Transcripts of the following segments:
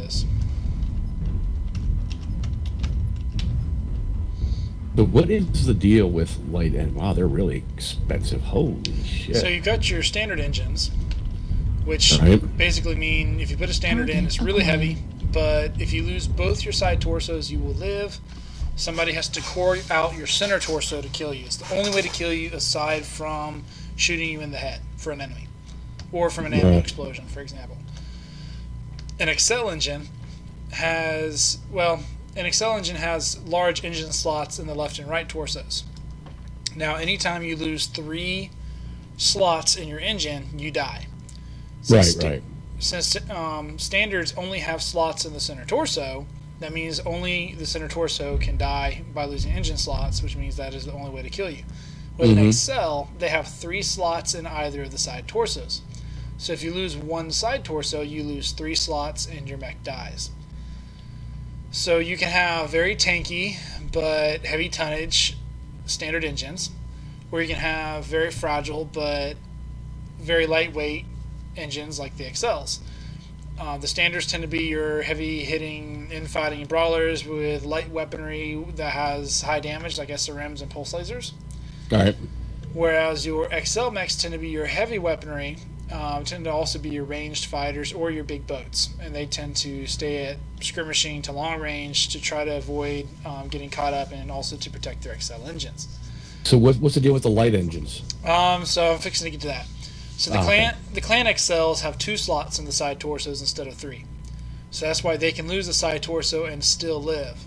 is. But what is the deal with light and wow, they're really expensive. Holy So shit! you've got your standard engines, which Right? basically mean if you put a standard in, it's really heavy, but if you lose both your side torsos, you will live. Somebody has to core out your center torso to kill you. It's the only way to kill you aside from shooting you in the head for an enemy, or from an ammo explosion, for example. An Excel engine has, well, an Excel engine has large engine slots in the left and right torsos. Now, anytime you lose 3 slots in your engine, you die. Right. Since standards only have slots in the center torso, that means only the center torso can die by losing engine slots, which means that is the only way to kill you. With an Excel, they have 3 slots in either of the side torsos. So if you lose one side torso, you lose 3 slots and your mech dies. So you can have very tanky but heavy tonnage standard engines, or you can have very fragile but very lightweight engines like the XLs. The standards tend to be your heavy hitting infighting brawlers with light weaponry that has high damage like SRMs and pulse lasers. All right. Whereas your XL mechs tend to be your heavy weaponry, tend to also be your ranged fighters or your big boats, and they tend to stay at skirmishing to long range to try to avoid getting caught up, and also to protect their XL engines. So what's the deal with the light engines? So I'm fixing to get to that. So the clan XLs have 2 slots in the side torsos instead of 3. So that's why they can lose the side torso and still live.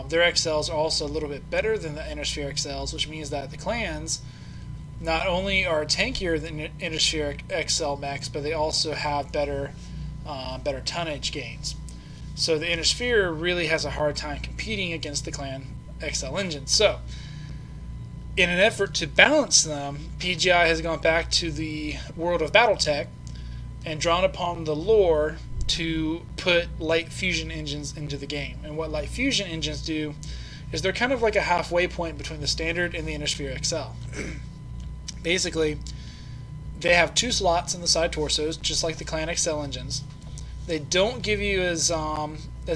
Their XLs are also a little bit better than the Innersphere XLs, which means that the clans not only are tankier than Innersphere XL mechs, but they also have better tonnage gains. So the Innersphere really has a hard time competing against the clan XL engines. So in an effort to balance them, PGI has gone back to the world of BattleTech and drawn upon the lore to put light fusion engines into the game. And what light fusion engines do is they're kind of like a halfway point between the standard and the Innersphere XL. Basically, they have 2 slots in the side torsos, just like the Clan XL engines. They don't give you as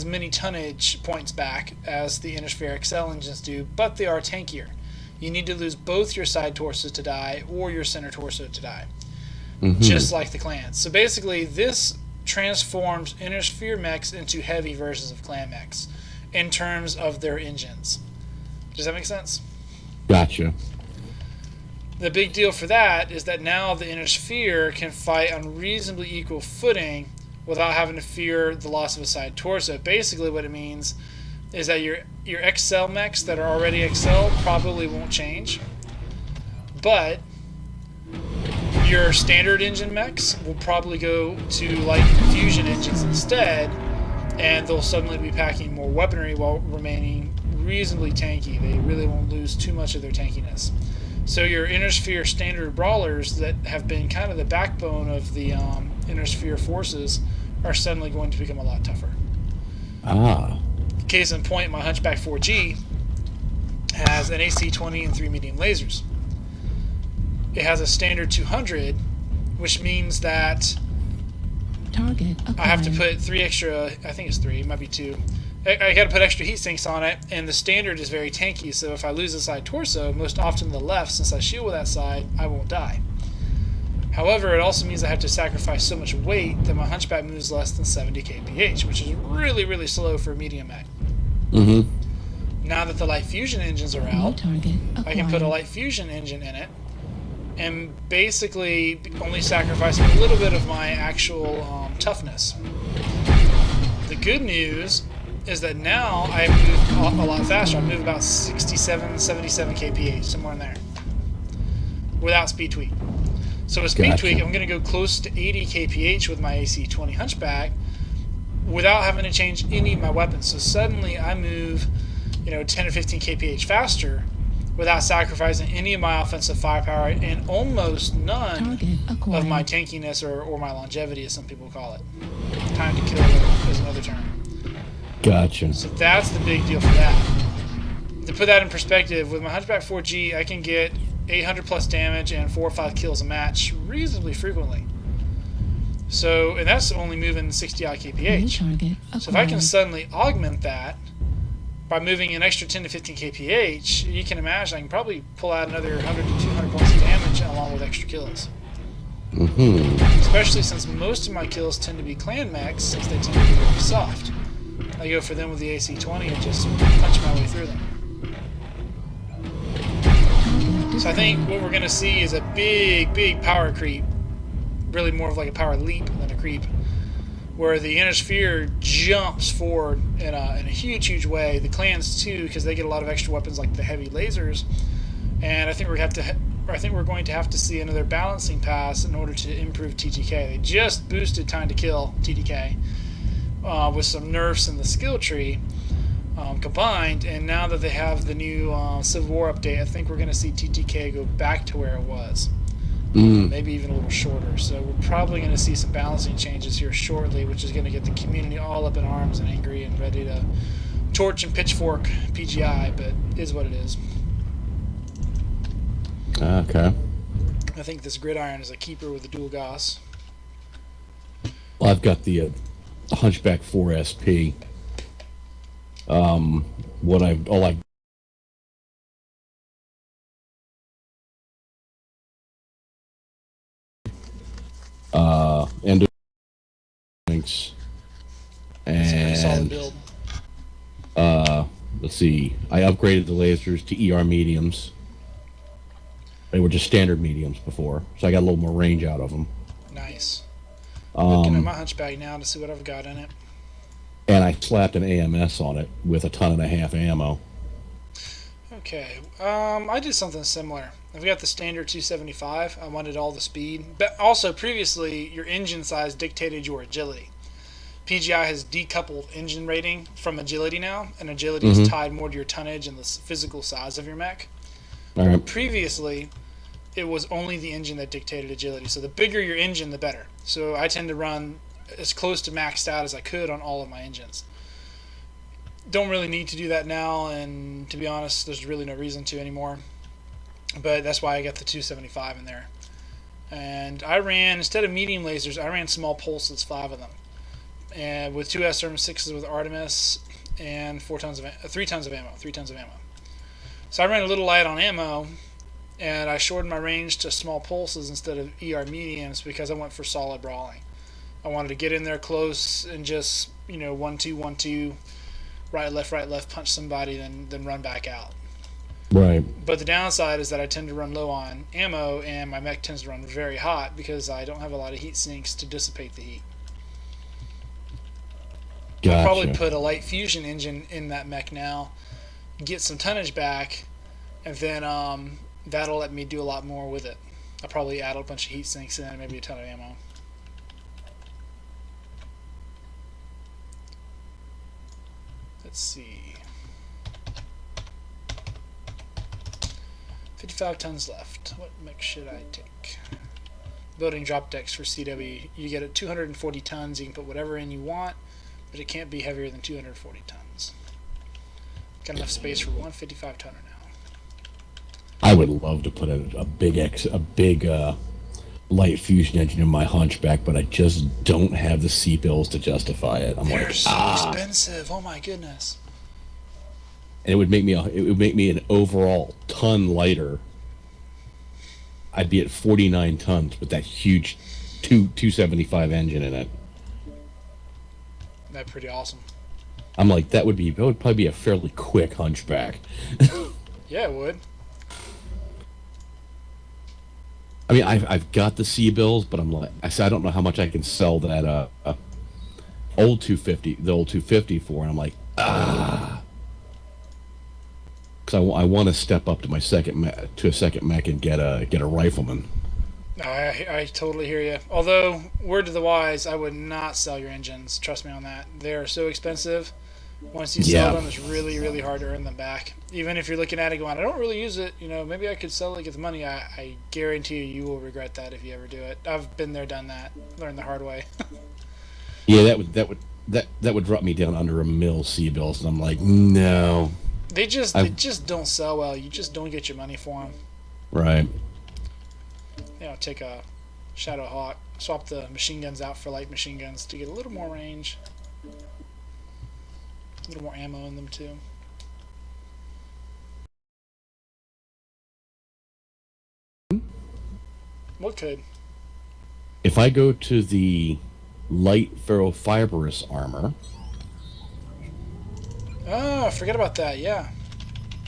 many tonnage points back as the Innersphere XL engines do, but they are tankier. You need to lose both your side torsos to die or your center torso to die, just like the clans. So basically, this transforms Innersphere mechs into heavy versions of clan mechs in terms of their engines. Does that make sense? Gotcha. The big deal for that is that now the Innersphere can fight on reasonably equal footing without having to fear the loss of a side torso. Basically what it means is that your XL mechs that are already XL probably won't change, but your standard engine mechs will probably go to light fusion engines instead, and they'll suddenly be packing more weaponry while remaining reasonably tanky. They really won't lose too much of their tankiness. So your Innersphere standard brawlers that have been kind of the backbone of the Innersphere forces are suddenly going to become a lot tougher. Case in point, my Hunchback 4G has an AC-20 and 3 medium lasers. It has a standard 200, which means that Target acquired. I have to put 3 extra, I think it's 3, it might be 2. I got to put extra heat sinks on it, and the standard is very tanky, so if I lose the side torso, most often the left, since I shield with that side, I won't die. However, it also means I have to sacrifice so much weight that my Hunchback moves less than 70 kph, which is really, really slow for a medium mech. Now that the light fusion engines are out, I can put a light fusion engine in it, and basically only sacrifice a little bit of my actual toughness. The good news is that now I move a lot faster. I move about 67, 77 kph, somewhere in there, without speed tweak. So with speed tweak, I'm going to go close to 80 kph with my AC-20 Hunchback without having to change any of my weapons. So suddenly I move, 10 or 15 kph faster without sacrificing any of my offensive firepower and almost none of my tankiness or my longevity, as some people call it. Time to kill is another term. Gotcha. So that's the big deal for that. To put that in perspective, with my Hunchback 4G, I can get 800 plus damage and 4 or 5 kills a match reasonably frequently. So, and that's only moving 60 odd New kph. target So if I can acquired. suddenly augment that by moving an extra 10 to 15 kph, you can imagine I can probably pull out another 100 to 200 points of damage along with extra kills. Especially since most of my kills tend to be clan mechs, since they tend to be really soft. I go for them with the AC-20 and just punch my way through them. So I think what we're going to see is a big power creep. Really more of like a power leap than a creep. Where the inner sphere jumps forward in a huge way. The clans too, because they get a lot of extra weapons like the heavy lasers. And I think we're going to have to see another balancing pass in order to improve TTK. They just boosted time to kill TTK with some nerfs in the skill tree combined, and now that they have the new Civil War update, I think we're going to see TTK go back to where it was. Maybe even a little shorter. So we're probably going to see some balancing changes here shortly, which is going to get the community all up in arms and angry and ready to torch and pitchfork PGI, but it is what it is. Okay. I think this gridiron is a keeper with the dual Gauss. Well, I've got the Hunchback 4 SP. Endo Links, It's a pretty solid and build. let's see. I upgraded the lasers to ER mediums. They were just standard mediums before, so I got a little more range out of them. Nice. Looking at my Hunchback now to see what I've got in it. And I slapped an AMS on it with 1.5 tons ammo. Okay, I did something similar. I've got the standard 275. I wanted all the speed, but also previously your engine size dictated your agility. PGI has decoupled engine rating from agility now, and agility is tied more to your tonnage and the physical size of your mech. All right. Previously, it was only the engine that dictated agility. So the bigger your engine, the better. So I tend to run as close to maxed out as I could on all of my engines. Don't really need to do that now, and to be honest, there's really no reason to anymore. But that's why I got the 275 in there. And I ran, instead of medium lasers, I ran small pulses, 5 of them. And with 2 SRM6s with Artemis and 3 tons of ammo. So I ran a little light on ammo, and I shortened my range to small pulses instead of ER mediums because I went for solid brawling. I wanted to get in there close and just, 1-2, 1-2, right, left, punch somebody, then run back out. Right. But the downside is that I tend to run low on ammo, and my mech tends to run very hot because I don't have a lot of heat sinks to dissipate the heat. Gotcha. I'll probably put a light fusion engine in that mech now, get some tonnage back, and then that'll let me do a lot more with it. I'll probably add a bunch of heat sinks in, maybe a ton of ammo. Let's see. 55 tons left. What mech should I take? Building drop decks for CW. You get it 240 tons. You can put whatever in you want, but it can't be heavier than 240 tons. Got enough space for one 55 tonner now. I would love to put a big light fusion engine in my Hunchback, but I just don't have the C-bills to justify it. They're so expensive. Oh my goodness. And it would make me an overall ton lighter. I'd be at 49 tons with that huge 275 engine in it. That's pretty awesome. I'm like, that would probably be a fairly quick Hunchback. Yeah, it would. I mean, I've got the C-bills, but I'm like, I don't know how much I can sell that old 250 for, and I'm like, because I want to step up to my second mech and get a rifleman. I totally hear you. Although, word to the wise, I would not sell your engines. Trust me on that. They are so expensive. Once you sell them, it's really, really hard to earn them back. Even if you're looking at it going, I don't really use it, maybe I could sell it, get the money. I guarantee you will regret that if you ever do it. I've been there, done that, learned the hard way. Yeah, that would drop me down under a mil C-bills, and I'm like, no. They just don't sell well. You just don't get your money for them. Right. Take a Shadow Hawk. Swap the machine guns out for light machine guns to get a little more range. A little more ammo in them too. What could? If I go to the light Ferro Fibrous armor, Oh, forget about that. Yeah.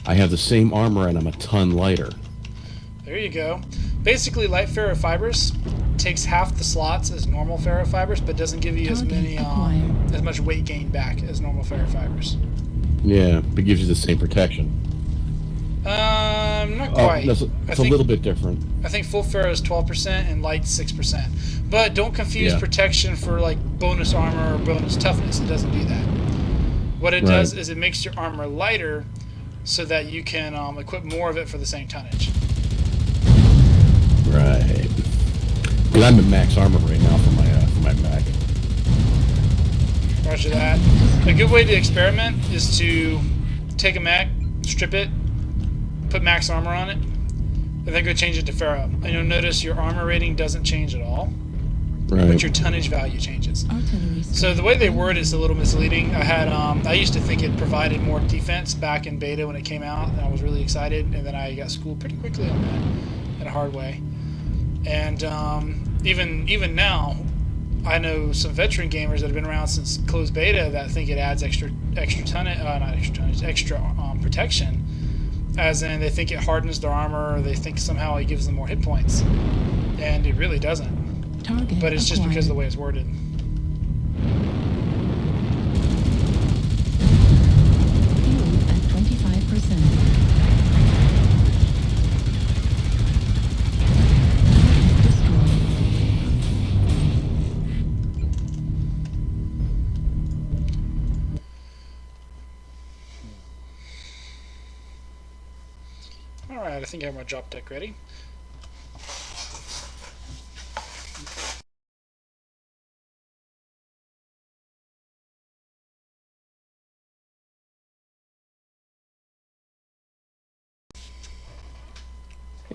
I have the same armor and I'm a ton lighter. There you go. Basically, light ferrofibrous takes half the slots as normal ferrofibrous, but doesn't give you as many as much weight gain back as normal ferrofibrous. Yeah, but gives you the same protection. Not quite. It's a little bit different. I think full ferro is 12% and light 6%. But don't confuse protection for like bonus armor or bonus toughness. It doesn't do that. What it does is it makes your armor lighter so that you can equip more of it for the same tonnage. Right. Because I'm at max armor right now for my Mech. Roger that. A good way to experiment is to take a Mech, strip it, put max armor on it, and then go change it to Ferro. And you'll notice your armor rating doesn't change at all, but your tonnage value changes. So the way they word it is a little misleading. I used to think it provided more defense back in beta when it came out, and I was really excited, and then I got schooled pretty quickly on that in a hard way. And even now, I know some veteran gamers that have been around since closed beta that think it adds extra protection, as in they think it hardens their armor, or they think somehow it gives them more hit points, and it really doesn't. But it's just because of the way it's worded. Fuel at 25%. Alright, I think I have my drop deck ready.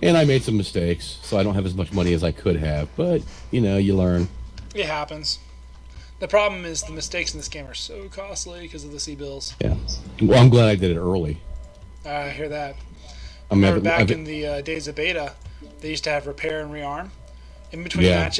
And I made some mistakes, so I don't have as much money as I could have. But, you know, you learn. It happens. The problem is the mistakes in this game are so costly because of the C-bills. Yeah. Well, I'm glad I did it early. I hear that. I mean, Remember back in the days of beta, they used to have repair and rearm in between matches.